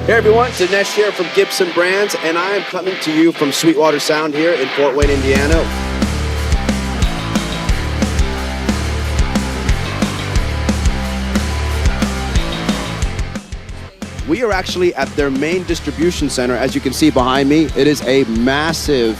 Hey everyone, Dinesh here from Gibson Brands, and I am coming to you from Sweetwater Sound here in Fort Wayne, Indiana. We are actually at their main distribution center, as you can see behind me. It is a massive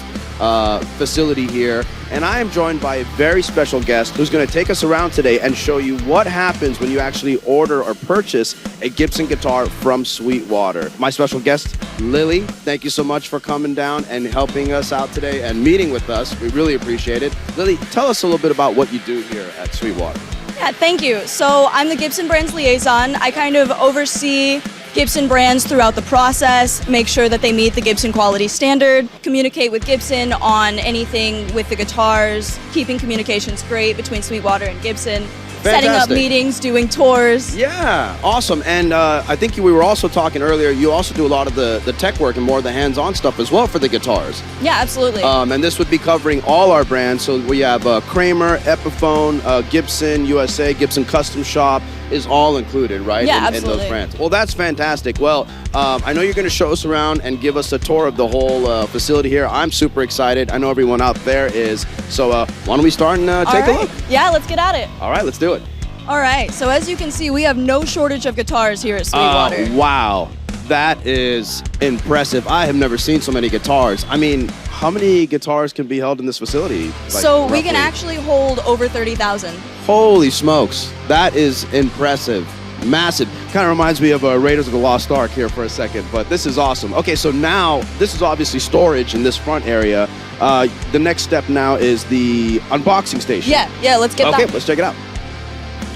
facility here, and I am joined by a very special guest who's going to take us around today and show you what happens when you actually order or purchase a Gibson guitar from Sweetwater. My special guest, Lily, thank you so much for coming down and helping us out today and meeting with us. We really appreciate it. Lily, tell us a little bit about what you do here at Sweetwater. Yeah, thank you. So I'm the Gibson Brands liaison. I kind of oversee Gibson Brands throughout the process, make sure that they meet the Gibson quality standard, communicate with Gibson on anything with the guitars, keeping communications great between Sweetwater and Gibson, setting up meetings, doing tours. Yeah, awesome. And I think we were also talking earlier, you also do a lot of the tech work and more of the hands-on stuff as well for the guitars. Yeah, absolutely. And this would be covering all our brands. So we have Kramer, Epiphone, Gibson USA, Gibson Custom Shop is all included, right? Yeah, in absolutely. those brands. Well, that's fantastic. Well, I know you're going to show us around and give us a tour of the whole facility here. I'm super excited. I know everyone out there is. So why don't we start and take a look? Yeah, let's get at it. All right, let's do it. All right, so as you can see, we have no shortage of guitars here at Sweetwater. Wow, that is impressive. I have never seen so many guitars. I mean, how many guitars can be held in this facility? So we can actually hold over 30,000. Holy smokes, that is impressive. Massive. Kind of reminds me of Raiders of the Lost Ark here for a second, but this is awesome. Okay, so now this is obviously storage in this front area. The next step now is the unboxing station. Yeah, let's get that. Okay, let's check it out.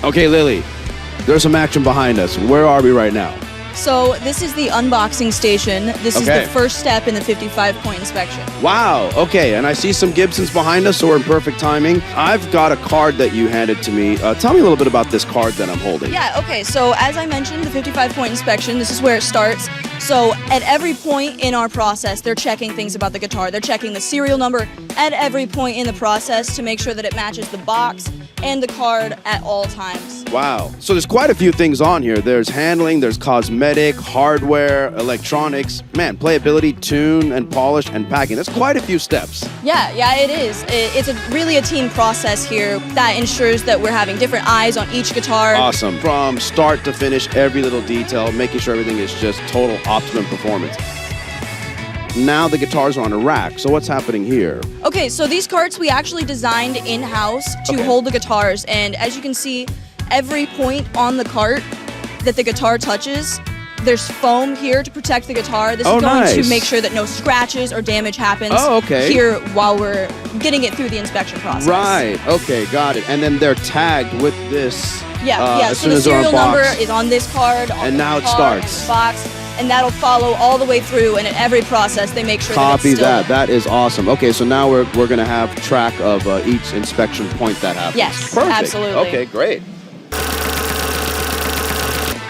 Okay, Lily, there's some action behind us. Where are we right now? So this is the unboxing station. This is Okay. the first step in the 55-point inspection. Wow, okay, and I see some Gibsons behind us, so we're in perfect timing. I've got a card that you handed to me. Tell me a little bit about this card that I'm holding. Yeah, okay, so as I mentioned, the 55-point inspection, this is where it starts. So at every point in our process, they're checking things about the guitar. They're checking the serial number at every point in the process to make sure that it matches the box and the card at all times. Wow. So there's quite a few things on here. There's handling, there's cosmetic, hardware, electronics, man, playability, tune, and polish, and packing. That's quite a few steps. Yeah, it is. It's really a team process here that ensures that we're having different eyes on each guitar. Awesome. From start to finish, every little detail, making sure everything is just total optimum performance. Now the guitars are on a rack, so what's happening here? Okay, so these carts we actually designed in-house to hold the guitars, and as you can see, every point on the cart that the guitar touches, there's foam here to protect the guitar. This is going to make sure that no scratches or damage happens here while we're getting it through the inspection process. Right, okay, got it. And then they're tagged with this. Yeah, so the serial number is on this card, on and the now guitar, it starts. on the box, and that'll follow all the way through, and at every process they make sure Copy that it's still... that is awesome. Okay, so now we're going to have track of each inspection point that happens. Yes, perfect. absolutely. Okay, great.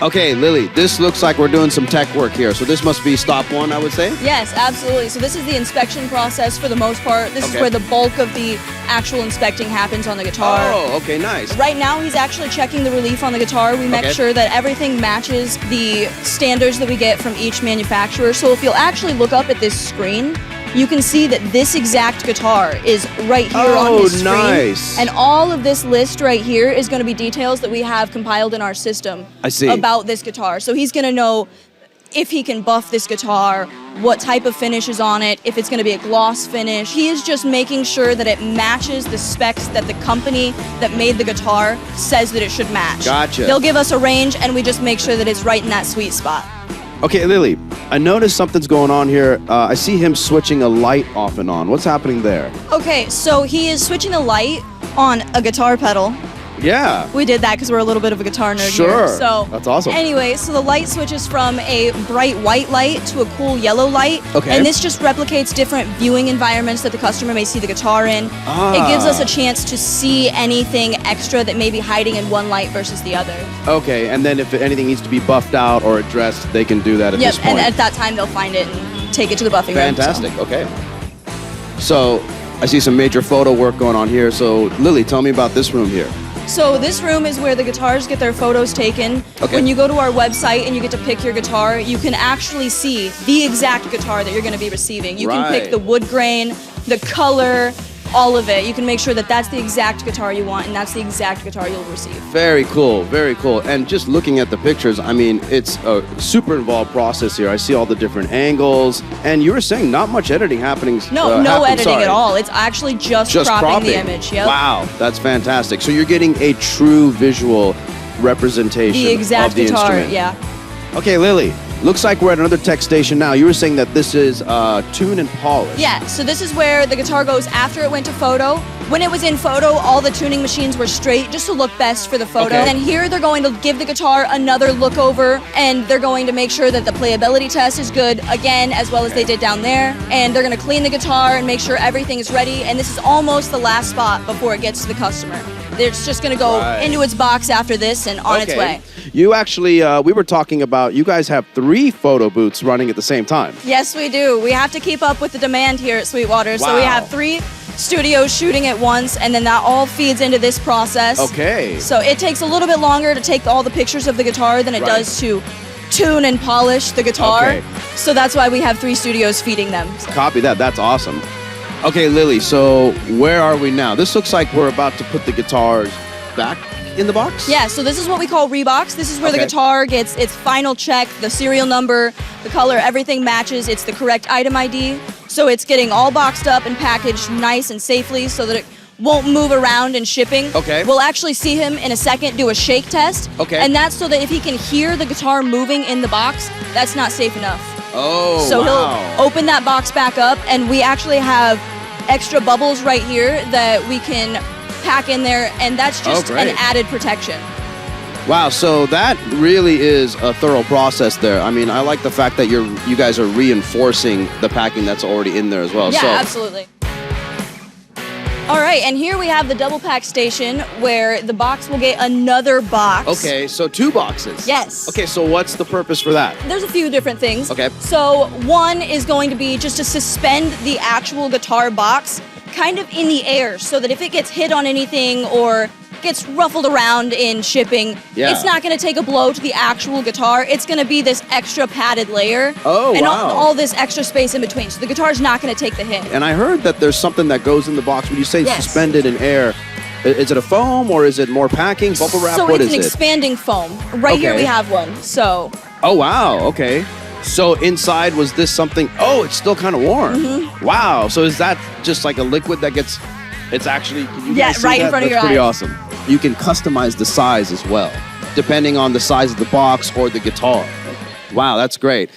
Okay, Lily, this looks like we're doing some tech work here, so this must be stop one, I would say? Yes, absolutely. So this is the inspection process for the most part. This is where the bulk of the actual inspecting happens on the guitar. Oh, okay, nice. Right now, he's actually checking the relief on the guitar. We make sure that everything matches the standards that we get from each manufacturer. So if you'll actually look up at this screen, you can see that this exact guitar is right here on his screen. Nice. And all of this list right here is going to be details that we have compiled in our system about this guitar. So he's going to know if he can buff this guitar, what type of finish is on it, if it's going to be a gloss finish. He is just making sure that it matches the specs that the company that made the guitar says that it should match. Gotcha. They'll give us a range, and we just make sure that it's right in that sweet spot. Okay, Lily, I noticed something's going on here. I see him switching a light off and on. What's happening there? Okay, so he is switching the light on a guitar pedal. Yeah. We did that because we're a little bit of a guitar nerd Sure. here. So that's awesome. Anyway, so the light switches from a bright white light to a cool yellow light. Okay. And this just replicates different viewing environments that the customer may see the guitar in. It gives us a chance to see anything extra that may be hiding in one light versus the other. Okay, and then if anything needs to be buffed out or addressed, they can do that at this point. And at that time they'll find it and take it to the buffing room. Fantastic, okay. So I see some major photo work going on here. So Lily, tell me about this room here. So this room is where the guitars get their photos taken. Okay. When you go to our website and you get to pick your guitar, you can actually see the exact guitar that you're going to be receiving. You can pick the wood grain, the color, all of it. You can make sure that that's the exact guitar you want, and that's the exact guitar you'll receive. Very cool, very cool. And just looking at the pictures, I mean, it's a super involved process here. I see all the different angles, and you were saying not much editing happening. No editing at all. It's actually just cropping the image. Yep. Wow, that's fantastic. So you're getting a true visual representation the exact of the guitar, instrument. yeah. Okay, Lily. Looks like we're at another tech station now. You were saying that this is tune and polish. Yeah, so this is where the guitar goes after it went to photo. When it was in photo, all the tuning machines were straight just to look best for the photo. Okay. And here they're going to give the guitar another look over, and they're going to make sure that the playability test is good again, as well as they did down there. And they're going to clean the guitar and make sure everything is ready. And this is almost the last spot before it gets to the customer. It's just going to go into its box after this and on its way. You actually, we were talking about, you guys have 3 photo booths running at the same time. Yes, we do. We have to keep up with the demand here at Sweetwater. So we have 3 studios shooting at once, and then that all feeds into this process. Okay. So it takes a little bit longer to take all the pictures of the guitar than it does to tune and polish the guitar. Okay. So that's why we have 3 studios feeding them. Copy that. That's awesome. Okay, Lily, so where are we now? This looks like we're about to put the guitars back in the box? Yeah, so this is what we call Rebox. This is where the guitar gets its final check, the serial number, the color, everything matches. It's the correct item ID. So it's getting all boxed up and packaged nice and safely so that it won't move around in shipping. Okay. We'll actually see him in a second do a shake test. Okay. And that's so that if he can hear the guitar moving in the box, that's not safe enough. Oh, So he'll open that box back up, and we actually have extra bubbles right here that we can pack in there, and that's just an added protection. Wow, so that really is a thorough process there. I mean, I like the fact that you guys are reinforcing the packing that's already in there as well. Yeah, absolutely. All right, and here we have the double pack station where the box will get another box. Okay, so 2 boxes. Yes. Okay, so what's the purpose for that? There's a few different things. Okay. So one is going to be just to suspend the actual guitar box kind of in the air so that if it gets hit on anything or gets ruffled around in shipping, it's not going to take a blow to the actual guitar. It's going to be this extra padded layer. Oh, and wow. all this extra space in between. So the guitar's not going to take the hit. And I heard that there's something that goes in the box when you say suspended in air. Is it a foam or is it more packing, bubble wrap? So What is it's an it? expanding foam. Right here we have one. So. Oh, wow. Okay. So inside, was this something? Oh, it's still kind of warm. Mm-hmm. Wow. So is that just like a liquid that gets, it's actually, can you guys see right in that? front of your That's pretty eyes. awesome. You can customize the size as well, depending on the size of the box or the guitar. Wow, that's great.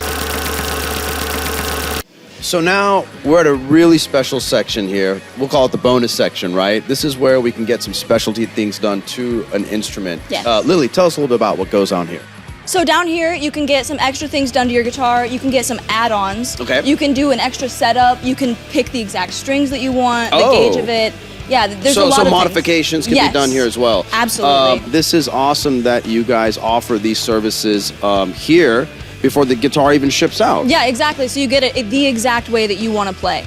So now we're at a really special section here. We'll call it the bonus section, right? This is where we can get some specialty things done to an instrument. Yeah. Lily, tell us a little bit about what goes on here. So down here, you can get some extra things done to your guitar. You can get some add-ons. Okay. You can do an extra setup. You can pick the exact strings that you want, the gauge of it. Yeah, there's a lot of So modifications can be done here as well. Absolutely. This is awesome that you guys offer these services here before the guitar even ships out. Yeah, exactly. So you get it the exact way that you want to play.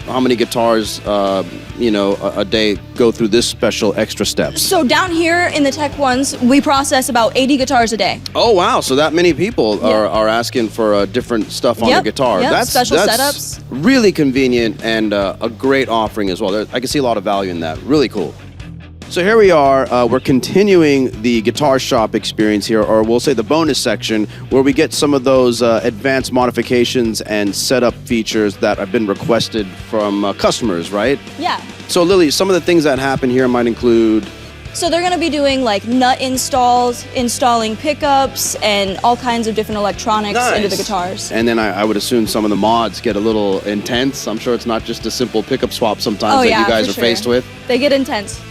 How many guitars, a day go through this special extra steps? So down here in the tech ones, we process about 80 guitars a day. Oh, wow. So that many people are asking for different stuff on their guitar. Yep, That's special setups. Really convenient and a great offering as well. I can see a lot of value in that. Really cool. So here we are, we're continuing the guitar shop experience here, or we'll say the bonus section, where we get some of those advanced modifications and setup features that have been requested from customers, right? Yeah. So Lily, some of the things that happen here might include... So they're going to be doing like nut installs, installing pickups, and all kinds of different electronics into the guitars. And then I would assume some of the mods get a little intense. I'm sure it's not just a simple pickup swap sometimes that you guys are faced with. They get intense.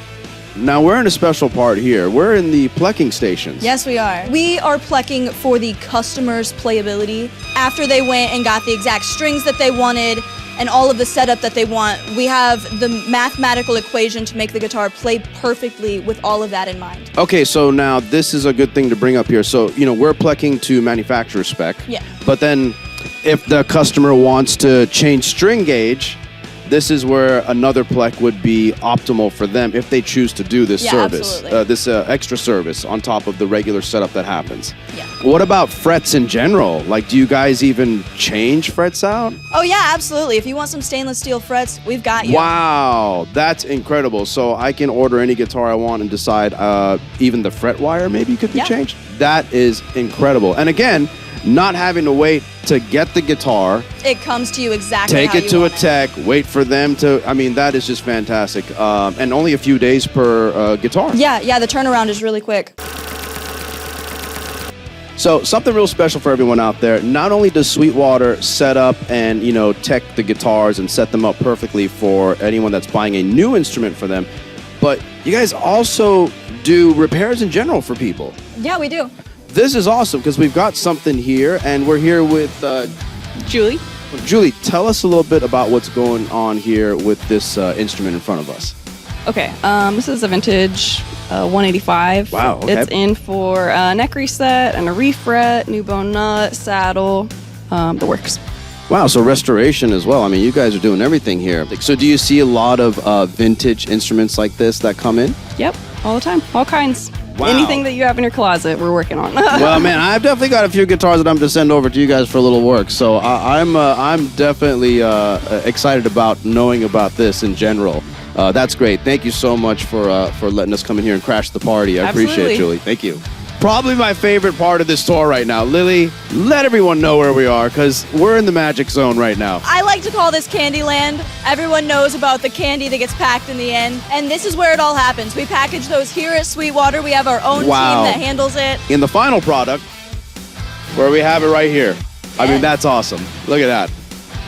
Now, we're in a special part here. We're in the PLEKing stations. Yes, we are. We are PLEKing for the customer's playability. After they went and got the exact strings that they wanted and all of the setup that they want, we have the mathematical equation to make the guitar play perfectly with all of that in mind. Okay, so now this is a good thing to bring up here. So, we're PLEKing to manufacturer spec. Yeah. But then if the customer wants to change string gauge, this is where another PLEK would be optimal for them if they choose to do this service, this extra service on top of the regular setup that happens. Yeah. What about frets in general? Like, do you guys even change frets out? Oh yeah, absolutely. If you want some stainless steel frets, we've got you. Wow, that's incredible. So I can order any guitar I want and decide even the fret wire maybe could be changed? That is incredible. And again, not having to wait to get the guitar. It comes to you exactly Take how it you to a want tech, wait for them to, I mean, that is just fantastic. And only a few days per guitar. Yeah, the turnaround is really quick. So something real special for everyone out there. Not only does Sweetwater set up and, tech the guitars and set them up perfectly for anyone that's buying a new instrument for them, but you guys also do repairs in general for people. Yeah, we do. This is awesome because we've got something here, and we're here with Julie. Julie, tell us a little bit about what's going on here with this instrument in front of us. Okay, this is a vintage 185. Wow, okay. It's in for a neck reset and a refret, new bone nut, saddle, the works. Wow, so restoration as well. I mean, you guys are doing everything here. So do you see a lot of vintage instruments like this that come in? Yep, all the time, all kinds. Wow. Anything that you have in your closet, we're working on. Well, man, I've definitely got a few guitars that I'm to send over to you guys for a little work. So I'm definitely excited about knowing about this in general. That's great. Thank you so much for letting us come in here and crash the party. I appreciate it, Julie. Thank you. Probably my favorite part of this tour right now. Lily, let everyone know where we are because we're in the magic zone right now. I like to call this Candyland. Everyone knows about the candy that gets packed in the end. And this is where it all happens. We package those here at Sweetwater. We have our own team that handles it. In the final product, where we have it right here. I mean, that's awesome. Look at that.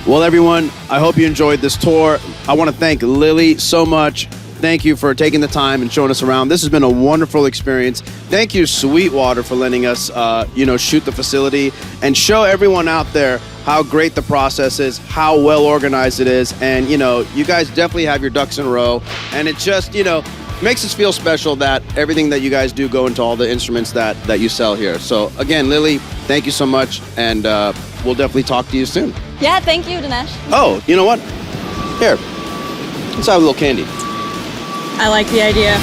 Well, everyone, I hope you enjoyed this tour. I want to thank Lily so much. Thank you for taking the time and showing us around. This has been a wonderful experience. Thank you, Sweetwater, for letting us, shoot the facility and show everyone out there how great the process is, how well organized it is. And, you guys definitely have your ducks in a row. And it just, makes us feel special that everything that you guys do go into all the instruments that you sell here. So, again, Lily, thank you so much. And we'll definitely talk to you soon. Yeah, thank you, Dinesh. Oh, you know what? Here, let's have a little candy. I like the idea.